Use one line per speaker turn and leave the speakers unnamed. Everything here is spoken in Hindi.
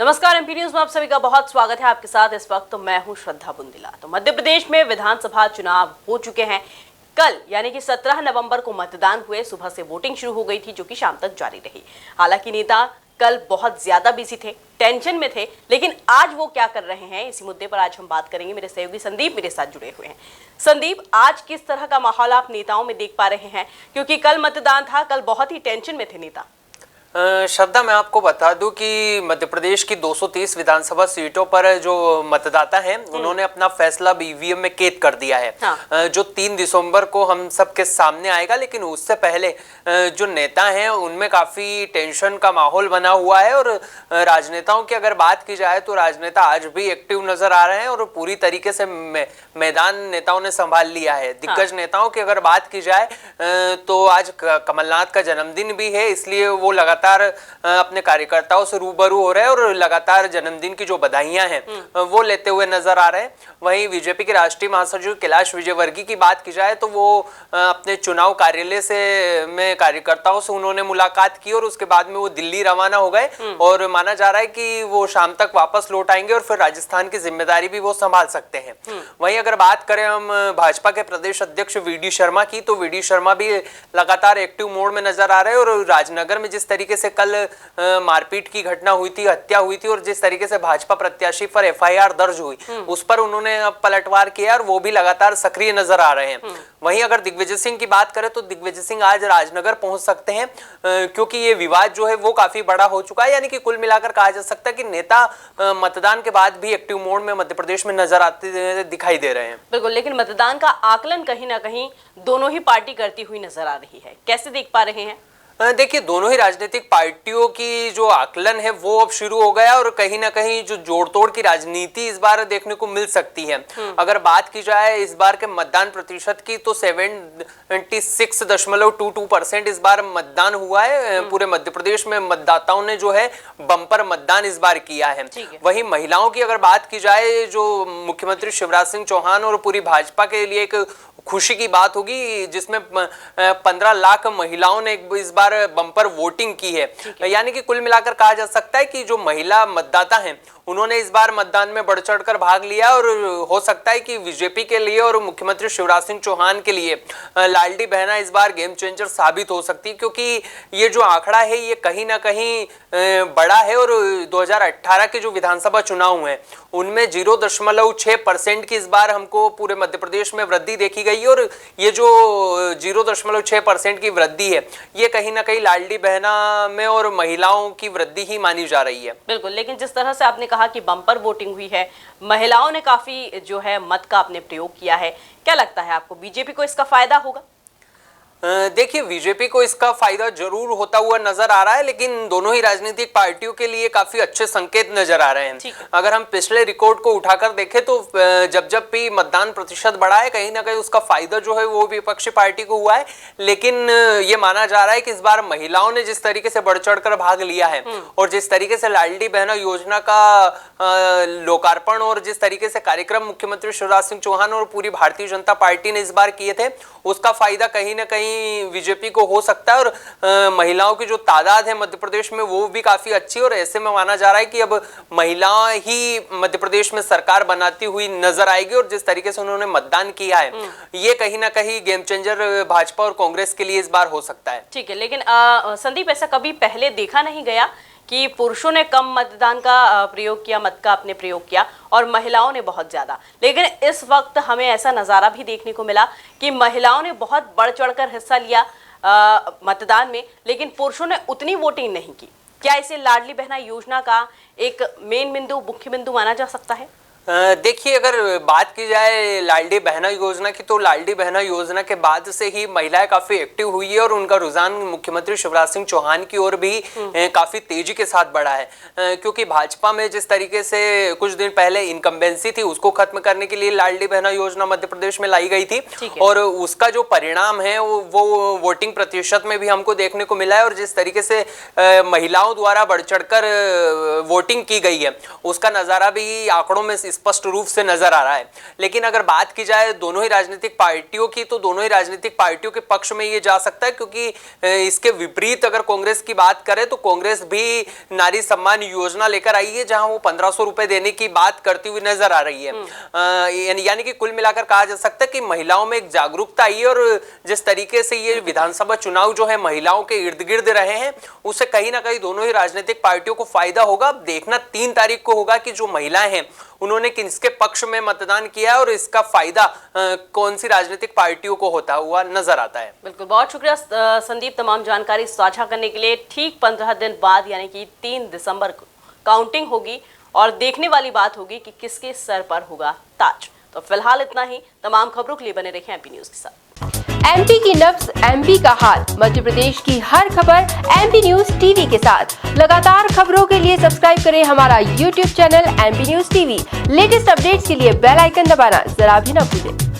नमस्कार, एमपी न्यूज में आप सभी का बहुत स्वागत है। आपके साथ इस वक्त मैं हूं श्रद्धा बुंदिला। तो मध्य प्रदेश में विधानसभा चुनाव हो चुके हैं। कल यानी कि 17 नवंबर को मतदान हुए। सुबह से वोटिंग शुरू हो गई थी जो कि शाम तक जारी रही। हालांकि नेता कल बहुत ज्यादा बिजी थे, टेंशन में थे, लेकिन आज वो क्या कर रहे हैं, इसी मुद्दे पर आज हम बात करेंगे। मेरे सहयोगी संदीप मेरे साथ जुड़े हुए हैं। संदीप, आज किस तरह का माहौल आप नेताओं में देख पा रहे हैं, क्योंकि कल मतदान था, कल बहुत ही टेंशन में थे नेता।
श्रद्धा, मैं आपको बता दूं कि मध्य प्रदेश की 230 विधानसभा सीटों पर जो मतदाता हैं उन्होंने अपना फैसला ईवीएम में कैद कर दिया है। हाँ। जो 3 दिसंबर को हम सबके सामने आएगा, लेकिन उससे पहले जो नेता हैं उनमें काफी टेंशन का माहौल बना हुआ है। और राजनेताओं की अगर बात की जाए तो राजनेता आज भी एक्टिव नजर आ रहे हैं और पूरी तरीके से मैदान नेताओं ने संभाल लिया है। दिग्गज हाँ। नेताओं की अगर बात की जाए तो आज कमलनाथ का जन्मदिन भी है, इसलिए वो लगातार अपने कार्यकर्ताओं से रूबरू हो रहे हैं और लगातार जन्मदिन की जो बधाइयां हैं वो लेते हुए नजर आ रहे हैं। वहीं बीजेपी के राष्ट्रीय महासचिव कैलाश विजयवर्गीय की बात की जाए तो वो अपने चुनाव कार्यालय से में कार्यकर्ताओं से उन्होंने मुलाकात की और उसके बाद में वो दिल्ली रवाना हो गए और माना जा रहा है कि वो शाम तक वापस लौट आएंगे और फिर राजस्थान की जिम्मेदारी भी वो संभाल सकते हैं। वहीं अगर बात करें हम भाजपा के प्रदेश अध्यक्ष वीडी शर्मा की, तो वीडी शर्मा भी लगातार एक्टिव मोड में नजर आ रहे हैं। और राजनगर में जिस तरीके से कल मारपीट की घटना हुई थी, हत्या हुई थी, और जिस तरीके से भाजपा प्रत्याशी पर एफआईआर दर्ज हुई उस पर उन्होंने पलटवार किया और वो भी लगातार सक्रिय नजर आ रहे हैं। वहीं अगर दिग्विजय सिंह की बात करें तो दिग्विजय सिंह आज राजनगर पहुंच सकते हैं, क्योंकि ये विवाद जो है वो काफी बड़ा हो चुका है। यानी कि कुल मिलाकर कहा जा सकता है कि नेता मतदान के बाद भी एक्टिव मोड में मध्य प्रदेश में नजर आते दिखाई दे रहे हैं।
बिल्कुल, लेकिन मतदान का आकलन कहीं ना कहीं दोनों ही पार्टी करती हुई नजर आ रही है, कैसे देख पा रहे हैं?
देखिए, दोनों ही राजनीतिक पार्टियों की जो आकलन है वो अब शुरू हो गया और कहीं ना कहीं जो जोड़तोड़ की राजनीति इस बार देखने को मिल सकती है। अगर बात की जाए इस बार के मतदान प्रतिशत की तो 76.22% इस बार मतदान हुआ है। पूरे मध्य प्रदेश में मतदाताओं ने जो है बम्पर मतदान इस बार किया है। वहीं महिलाओं की अगर बात की जाए, जो मुख्यमंत्री शिवराज सिंह चौहान और पूरी भाजपा के लिए एक खुशी की बात होगी, जिसमें 15 लाख महिलाओं ने इस बार बम्पर वोटिंग की है। यानी कि कुल मिलाकर कहा जा सकता है कि जो महिला मतदाता हैं उन्होंने इस बार मतदान में बढ़ चढ़कर भाग लिया और हो सकता है कि बीजेपी के लिए और मुख्यमंत्री शिवराज सिंह चौहान के लिए लाडली बहना इस बार गेम चेंजर साबित हो सकती है, क्योंकि ये जो आंकड़ा है ये कहीं ना कहीं बड़ा है। और 2018 के जो विधानसभा चुनाव हुए उनमें 0.6% की इस बार हमको पूरे मध्य प्रदेश में वृद्धि देखी गई है। और ये जो 0.6% की वृद्धि है ये कहीं ना कहीं लाडली बहना में और महिलाओं की वृद्धि ही मानी जा रही है।
बिल्कुल, लेकिन जिस तरह से आपने कहा कि बम्पर वोटिंग हुई है, महिलाओं ने काफी जो है मत का आपने प्रयोग किया है, क्या लगता है आपको बीजेपी को इसका फायदा होगा?
देखिए, बीजेपी को इसका फायदा जरूर होता हुआ नजर आ रहा है, लेकिन दोनों ही राजनीतिक पार्टियों के लिए काफी अच्छे संकेत नजर आ रहे हैं। अगर हम पिछले रिकॉर्ड को उठाकर देखें तो जब जब भी मतदान प्रतिशत बढ़ा है कहीं ना कहीं उसका फायदा जो है वो विपक्षी पार्टी को हुआ है। लेकिन ये माना जा रहा है कि इस बार महिलाओं ने जिस तरीके से बढ़ चढ़कर भाग लिया है और जिस तरीके से लाडली बहना योजना का लोकार्पण और जिस तरीके से कार्यक्रम मुख्यमंत्री शिवराज सिंह चौहान और पूरी भारतीय जनता पार्टी ने इस बार किए थे, उसका फायदा कहीं ना कहीं बीजेपी को हो सकता है। और महिलाओं की जो तादाद है मध्य प्रदेश में वो भी काफी अच्छी है और ऐसे में माना जा रहा है कि अब महिलाएं ही मध्य प्रदेश में सरकार बनाती हुई नजर आएगी। और जिस तरीके से उन्होंने मतदान किया है ये कहीं ना कहीं गेम चेंजर भाजपा और कांग्रेस के लिए इस बार हो सकता है।
ठीक है, लेकिन संदीप, ऐसा कभी पहले देखा नहीं गया कि पुरुषों ने कम मतदान का प्रयोग किया, मत का आपने प्रयोग किया, और महिलाओं ने बहुत ज्यादा। लेकिन इस वक्त हमें ऐसा नजारा भी देखने को मिला कि महिलाओं ने बहुत बढ़ चढ़कर हिस्सा लिया मतदान में, लेकिन पुरुषों ने उतनी वोटिंग नहीं की। क्या इसे लाडली बहना योजना का एक मेन बिंदु, मुख्य बिंदु माना जा सकता है?
देखिए, अगर बात की जाए लाडली बहना योजना की तो लाडली बहना योजना के बाद से ही महिलाएं काफी एक्टिव हुई है और उनका रुझान मुख्यमंत्री शिवराज सिंह चौहान की ओर भी काफी तेजी के साथ बढ़ा है। क्योंकि भाजपा में जिस तरीके से कुछ दिन पहले इनकम्बेंसी थी उसको खत्म करने के लिए लाडली बहना योजना मध्य प्रदेश में लाई गई थी और उसका जो परिणाम है वो वोटिंग प्रतिशत में भी हमको देखने को मिला है। और जिस तरीके से महिलाओं द्वारा बढ़ चढ़कर वोटिंग की गई है उसका नजारा भी आंकड़ों में स्पष्ट रूप से नजर आ रहा है। लेकिन अगर बात की जाए दोनों ही राजनीतिक पार्टियों की, तो दोनों ही राजनीतिक पार्टियों के पक्ष में ये जा सकता है, क्योंकि इसके विपरीत अगर कांग्रेस की बात करें तो कांग्रेस भी नारी सम्मान योजना लेकर आई है, जहां वो 1500 रुपए देने की बात करती हुई नजर आ रही है। यानी कि कुल मिलाकर कहा जा सकता है कि महिलाओं में एक जागरूकता आई है, और जिस तरीके से ये विधानसभा चुनाव जो है महिलाओं के इर्द गिर्द रहे हैं, उससे कहीं ना कहीं दोनों ही राजनीतिक पार्टियों को फायदा होगा। अब देखना 3 तारीख को होगा कि जो महिलाएं हैं उन्होंने किसके पक्ष में मतदान किया है और इसका फायदा कौन सी राजनीतिक पार्टियों को होता हुआ नजर आता है।
बिल्कुल, बहुत शुक्रिया संदीप तमाम जानकारी साझा करने के लिए। ठीक 15 दिन बाद यानी कि 3 दिसंबर को काउंटिंग होगी और देखने वाली बात होगी कि किसके सर पर होगा ताज। तो फिलहाल इतना ही। तमाम खबरों के लिए बने रखें एमपी न्यूज के साथ।
एमपी की नब्ज, एमपी का हाल, मध्य प्रदेश की हर खबर एमपी न्यूज टीवी के साथ। लगातार खबरों के लिए सब्सक्राइब करें हमारा YouTube channel MP news TV. Latest updates के लिए बेल आइकन दबाना जरा भी न भूलें।